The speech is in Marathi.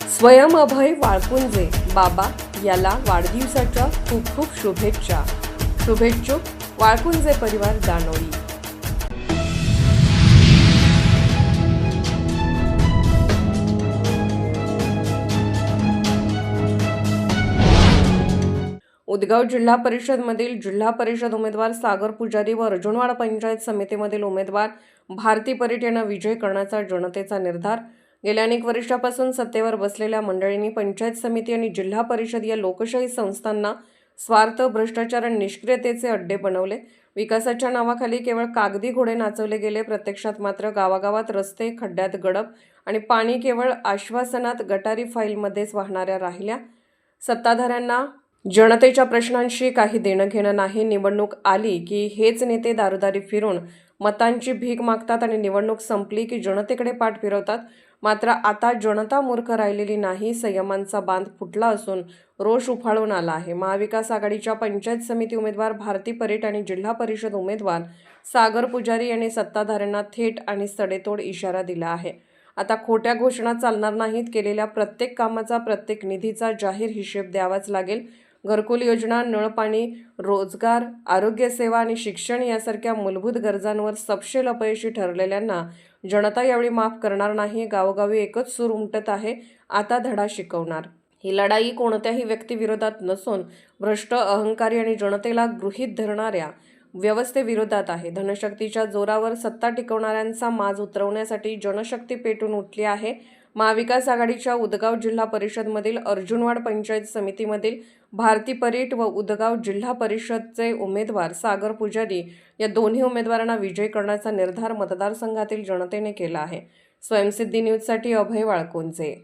स्वयं अभय वाळकुंजे बाबा याला वाढदिवसाच्या खूप खूप शुभेच्छा. शुभेच्छुक वाळकुंजे परिवार दानोळी. उदगाव जिल्हा परिषदमधील जिल्हा परिषद उमेदवार सागर पुजारी व अर्जुनवाड पंचायत समितीमधील उमेदवार भारती परीट यांना विजय करण्याचा जनतेचा निर्धार. गेल्या अनेक वर्षापासून सत्तेवर बसलेल्या मंडळींनी पंचायत समिती आणि जिल्हा परिषद या लोकशाही संस्थांना स्वार्थ, भ्रष्टाचार आणि निष्क्रियतेचे अड्डे बनवले. विकासाच्या नावाखाली केवळ कागदी घोडे नाचवले गेले. प्रत्यक्षात मात्र गावागावात रस्ते खड्ड्यात गडप आणि पाणी केवळ आश्वासनात गटारी फाईलमध्येच वाहणाऱ्या राहिल्या. सत्ताधाऱ्यांना जनतेच्या प्रश्नांशी काही देणं घेणं नाही. निवडणूक आली की हेच नेते दारोदारी फिरून मतांची भीक मागतात आणि निवडणूक संपली की जनतेकडे पाठ फिरवतात. मात्र आता जनता मूर्ख राहिलेली नाही. संयमांचा बांध फुटला असून रोष उफाळून आला आहे. महाविकास आघाडीच्या पंचायत समिती उमेदवार भारती परीट आणि जिल्हा परिषद उमेदवार सागर पुजारी यांनी सत्ताधाऱ्यांना थेट आणि सडेतोड इशारा दिला आहे. आता खोट्या घोषणा चालणार नाहीत. केलेल्या प्रत्येक कामाचा, प्रत्येक निधीचा जाहीर हिशेब द्यावाच लागेल. घरकुल योजना, नळपाणी, रोजगार, आरोग्यसेवा आणि शिक्षण यासारख्या मूलभूत गरजांवर सपशेल अपयशी ठरलेल्यांना जनता यावेळी माफ करणार नाही. गावोगावी एकच सूर उमटत आहे, आता धडा शिकवणार. ही लढाई कोणत्याही व्यक्तीविरोधात नसून भ्रष्ट, अहंकारी आणि जनतेला गृहीत धरणाऱ्या व्यवस्थेविरोधात आहे. धनशक्तीच्या जोरावर सत्ता टिकवणाऱ्यांचा माज उतरवण्यासाठी जनशक्ती पेटून उठली आहे. महाविकास आघाडीच्या उदगाव जिल्हा परिषदमधील अर्जुनवाड पंचायत समितीमधील भारती परीट व उदगाव जिल्हा परिषदचे उमेदवार सागर पुजारी या दोन्ही उमेदवारांना विजयी करण्याचा निर्धार मतदारसंघातील जनतेने केला आहे. स्वयंसिद्धी न्यूजसाठी अभय वाळकुंजे.